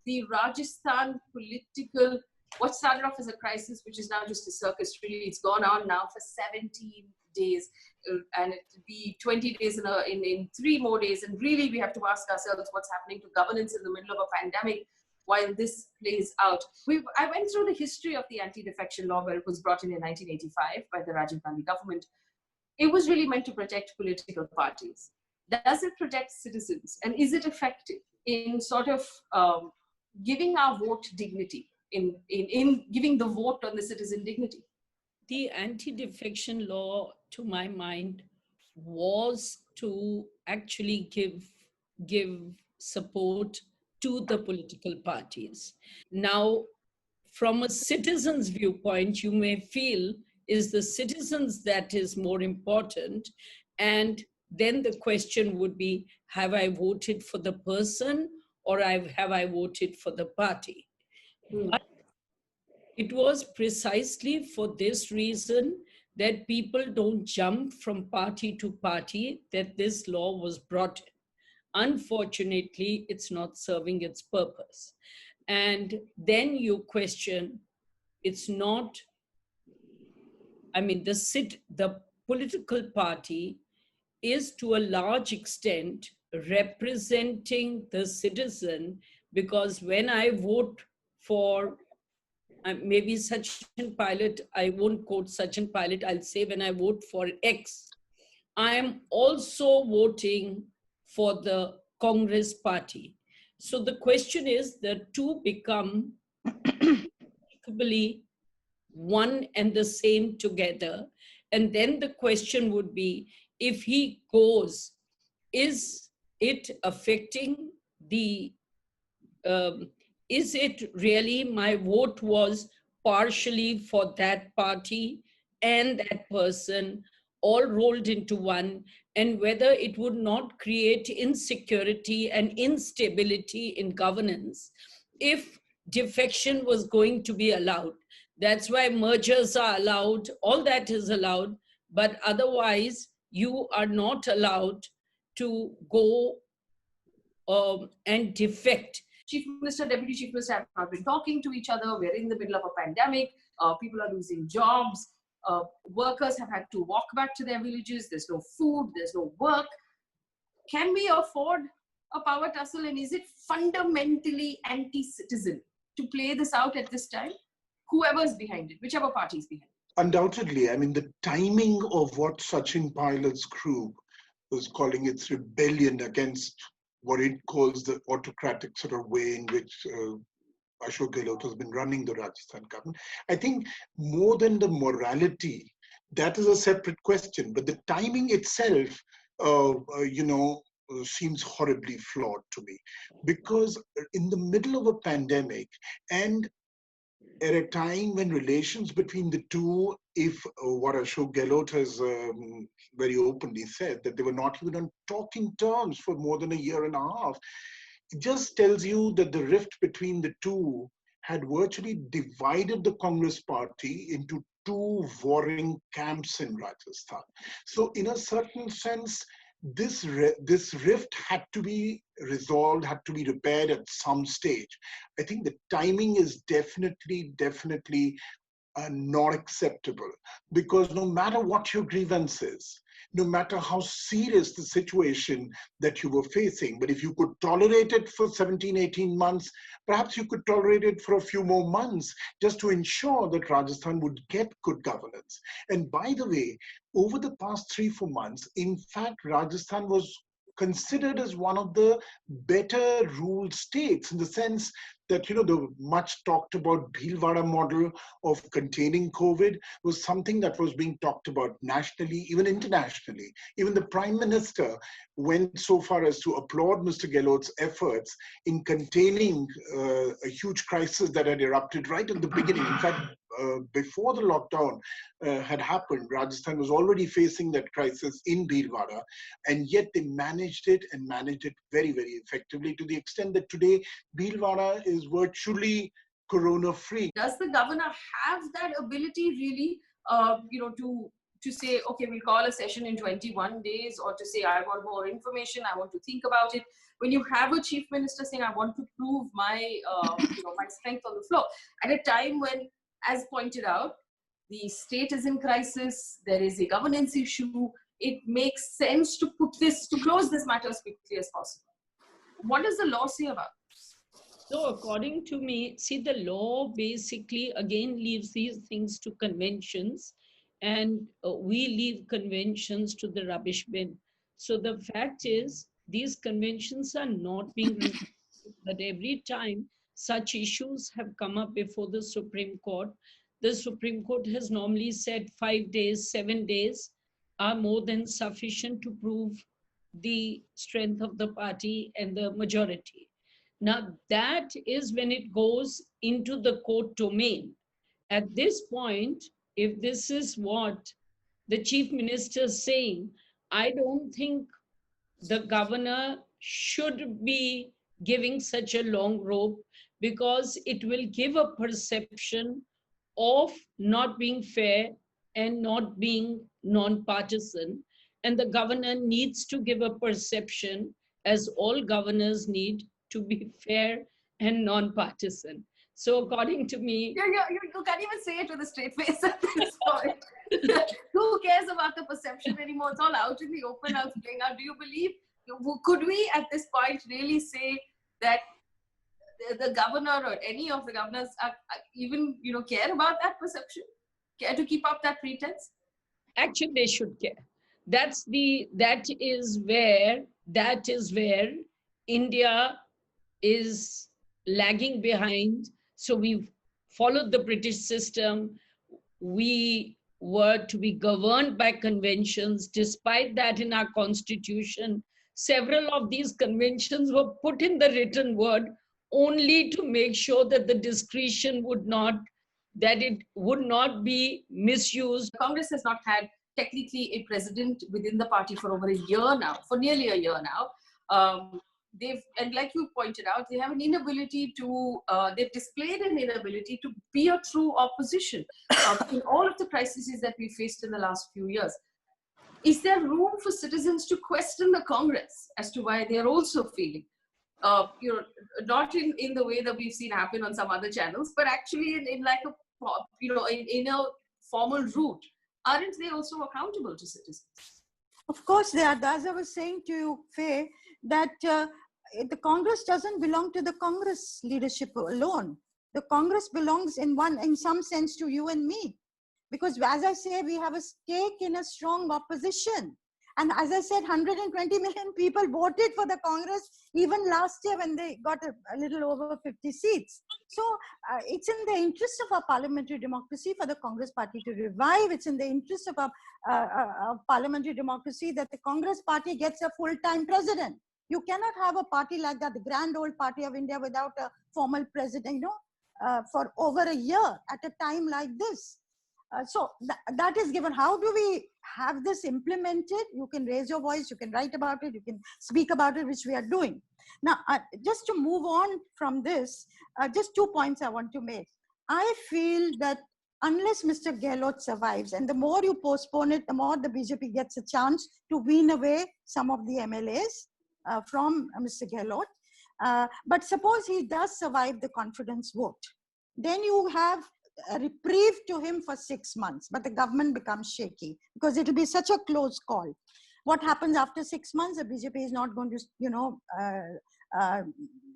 the Rajasthan political, what started off as a crisis, which is now just a circus, really, it's gone on now for 17 days, and it'll be 20 days in 3 more days. And really, we have to ask ourselves what's happening to governance in the middle of a pandemic while this plays out. I went through the history of the anti-defection law, where it was brought in 1985 by the Rajiv Gandhi government. It was really meant to protect political parties. Does it protect citizens? And is it effective in sort of giving our vote dignity, in giving the vote on the citizen dignity? The anti-defection law, to my mind, was to actually give support to the political parties. Now, from a citizen's viewpoint, you may feel is the citizens that is more important. And then the question would be, have I voted for the person or have I voted for the party? But it was precisely for this reason that people don't jump from party to party that this law was brought in. Unfortunately, it's not serving its purpose. And then you question, it's not, I mean, the political party is to a large extent representing the citizen, because when I vote for maybe Sachin Pilot, I won't quote Sachin Pilot, I'll say when I vote for X, I am also voting for the Congress party. So the question is, the two become equally one and the same together. And then the question would be, if he goes, is it affecting the, is it really my vote was partially for that party and that person all rolled into one, and whether it would not create insecurity and instability in governance if defection was going to be allowed. That's why mergers are allowed, all that is allowed, but otherwise you are not allowed to go and defect. Chief Minister, Deputy Chief Minister have not been talking to each other. We're in the middle of a pandemic. People are losing jobs. Workers have had to walk back to their villages. There's no food. There's no work. Can we afford a power tussle? And is it fundamentally anti-citizen to play this out at this time? Whoever's behind it, whichever party is behind it. Undoubtedly. I mean, the timing of what Sachin Pilot's group was calling its rebellion against what it calls the autocratic sort of way in which Ashok Gehlot has been running the Rajasthan government. I think more than the morality, that is a separate question. But the timing itself, seems horribly flawed to me. Because in the middle of a pandemic and at a time when relations between the two, if what Ashok Gehlot has very openly said, that they were not even on talking terms for more than a year and a half, it just tells you that the rift between the two had virtually divided the Congress party into two warring camps in Rajasthan. So in a certain sense, this rift had to be resolved, had to be repaired at some stage. I think the timing is definitely not acceptable, because no matter what your grievance is, no matter how serious the situation that you were facing, but if you could tolerate it for 17, 18 months, perhaps you could tolerate it for a few more months just to ensure that Rajasthan would get good governance. And by the way, over the past 3-4 months, in fact, Rajasthan was considered as one of the better ruled states, in the sense that, the much talked about Bhilwara model of containing COVID was something that was being talked about nationally, even internationally. Even the Prime Minister went so far as to applaud Mr. Gehlot's efforts in containing a huge crisis that had erupted right at the beginning. In fact, before the lockdown had happened, Rajasthan was already facing that crisis in Bhilwara, and yet they managed it very, very effectively, to the extent that today Bhilwara is virtually corona-free. Does the governor have that ability really, to to say, okay, we'll call a session in 21 days, or to say, I want more information, I want to think about it. When you have a chief minister saying, I want to prove my, my strength on the floor, at a time when, as pointed out, the state is in crisis, there is a governance issue, it makes sense to close this matter as quickly as possible. What does the law say about this? So according to me, see, the law basically again leaves these things to conventions, and we leave conventions to the rubbish bin. So the fact is, these conventions are not being respected, but every time such issues have come up before the Supreme Court has normally said 5 days, 7 days are more than sufficient to prove the strength of the party and the majority. Now, that is when it goes into the court domain. At this point, if this is what the chief minister is saying, I don't think the governor should be giving such a long rope, because it will give a perception of not being fair and not being non-partisan. And the governor needs to give a perception, as all governors need, to be fair and non-partisan. So according to me... You can't even say it with a straight face at this point. Who cares about the perception anymore? It's all out in the open, out playing out. Do you believe, could we at this point really say that the governor or any of the governors are even, care about that perception? Care to keep up that pretense? Actually, they should care. That is where India is lagging behind. So we've followed the British system. We were to be governed by conventions. Despite that, in our constitution, several of these conventions were put in the written word only to make sure that the discretion would not be misused. Congress has not had technically a president within the party for over a year now, for nearly a year now. And like you pointed out, they have an inability to, they've displayed an inability to be a true opposition in all of the crises that we faced in the last few years. Is there room for citizens to question the Congress as to why they're also feeling, not in the way that we've seen happen on some other channels, but actually in like a, in a formal route? Aren't they also accountable to citizens? Of course they are. As I was saying to you, Faye, that the Congress doesn't belong to the Congress leadership alone. The Congress belongs in some sense to you and me. Because as I say, we have a stake in a strong opposition. And as I said, 120 million people voted for the Congress even last year when they got a little over 50 seats. So it's in the interest of our parliamentary democracy for the Congress party to revive. It's in the interest of our parliamentary democracy that the Congress party gets a full-time president. You cannot have a party like that, the grand old party of India, without a formal president, for over a year at a time like this. So that is given. How do we have this implemented? You can raise your voice, you can write about it, you can speak about it, which we are doing. Now, just to move on from this, just 2 points I want to make. I feel that unless Mr. Gehlot survives, and the more you postpone it, the more the BJP gets a chance to wean away some of the MLAs from Mr. Gehlot. But suppose he does survive the confidence vote, then you have a reprieve to him for 6 months, but the government becomes shaky because it will be such a close call. What happens after 6 months? The BJP is not going to,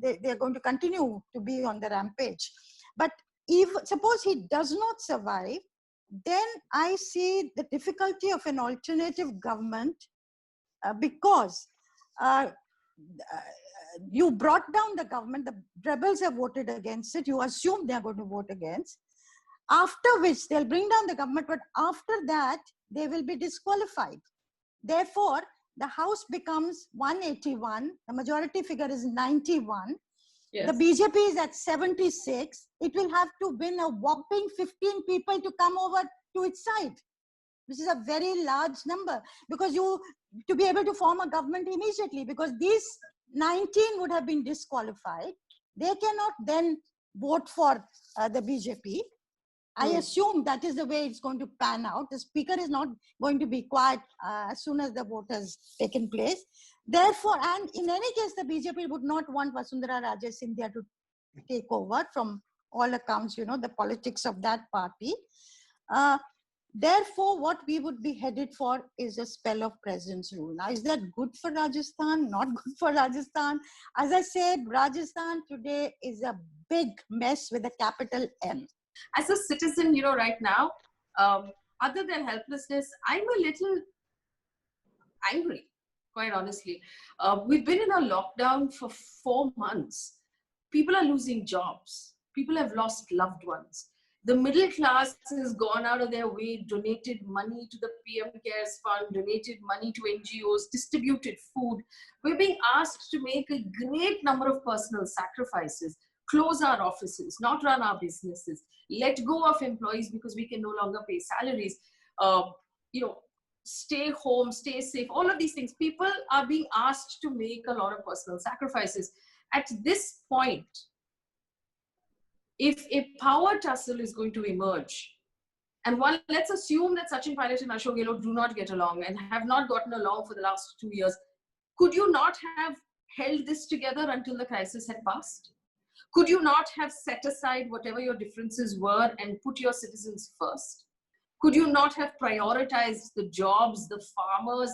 they're going to continue to be on the rampage. But if suppose he does not survive, then I see the difficulty of an alternative government because you brought down the government, the rebels have voted against it, you assume they're going to vote against, after which they'll bring down the government, but after that, they will be disqualified. Therefore, the House becomes 181, the majority figure is 91, yes. The BJP is at 76, it will have to win a whopping 15 people to come over to its side, which is a very large number, because to be able to form a government immediately, because these 19 would have been disqualified, they cannot then vote for the BJP. I assume that is the way it's going to pan out. The speaker is not going to be quiet as soon as the vote has taken place. Therefore, and in any case, the BJP would not want Vasundhara Raje Scindia to take over from all accounts, you know, the politics of that party. Therefore, what we would be headed for is a spell of president's rule. Now, is that good for Rajasthan? Not good for Rajasthan? As I said, Rajasthan today is a big mess with a capital M. As a citizen, you know, right now, other than helplessness, I'm a little angry, quite honestly. We've been in a lockdown for 4 months. People are losing jobs. People have lost loved ones. The middle class has gone out of their way, donated money to the PM Cares Fund, donated money to NGOs, distributed food. We're being asked to make a great number of personal sacrifices, close our offices, not run our businesses, let go of employees because we can no longer pay salaries, you know, stay home, stay safe, all of these things. People are being asked to make a lot of personal sacrifices. At this point, if a power tussle is going to emerge, and one, let's assume that Sachin Pilot and Ashok Gehlot do not get along and have not gotten along for the last 2 years, could you not have held this together until the crisis had passed? Could you not have set aside whatever your differences were and put your citizens first? Could you not have prioritized the jobs, the farmers,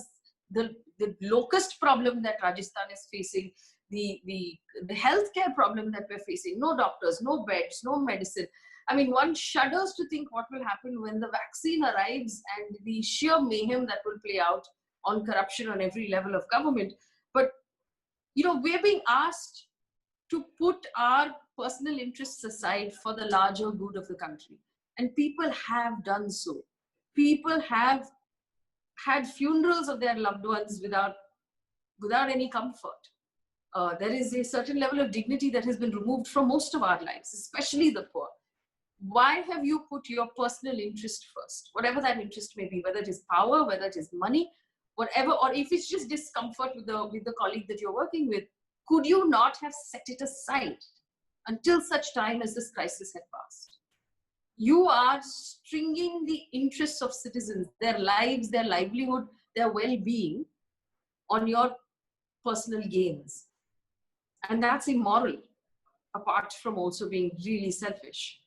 the locust problem that Rajasthan is facing, the healthcare problem that we're facing? No doctors, no beds, no medicine. I mean, one shudders to think what will happen when the vaccine arrives and the sheer mayhem that will play out on corruption on every level of government. But, you know, we're being asked to put our personal interests aside for the larger good of the country. And people have done so. People have had funerals of their loved ones without any comfort. There is a certain level of dignity that has been removed from most of our lives, especially the poor. Why have you put your personal interest first? Whatever that interest may be, whether it is power, whether it is money, whatever, or if it's just discomfort with the colleague that you're working with, could you not have set it aside until such time as this crisis had passed? You are stringing the interests of citizens, their lives, their livelihood, their well-being on your personal gains. And that's immoral, apart from also being really selfish.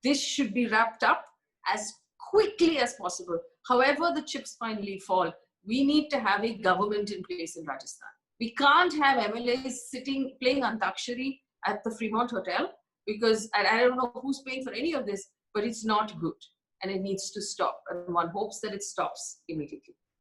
This should be wrapped up as quickly as possible. However the chips finally fall, we need to have a government in place in Rajasthan. We can't have MLAs sitting, playing Antakshari at the Fremont Hotel, because, and I don't know who's paying for any of this, but it's not good and it needs to stop. And one hopes that it stops immediately.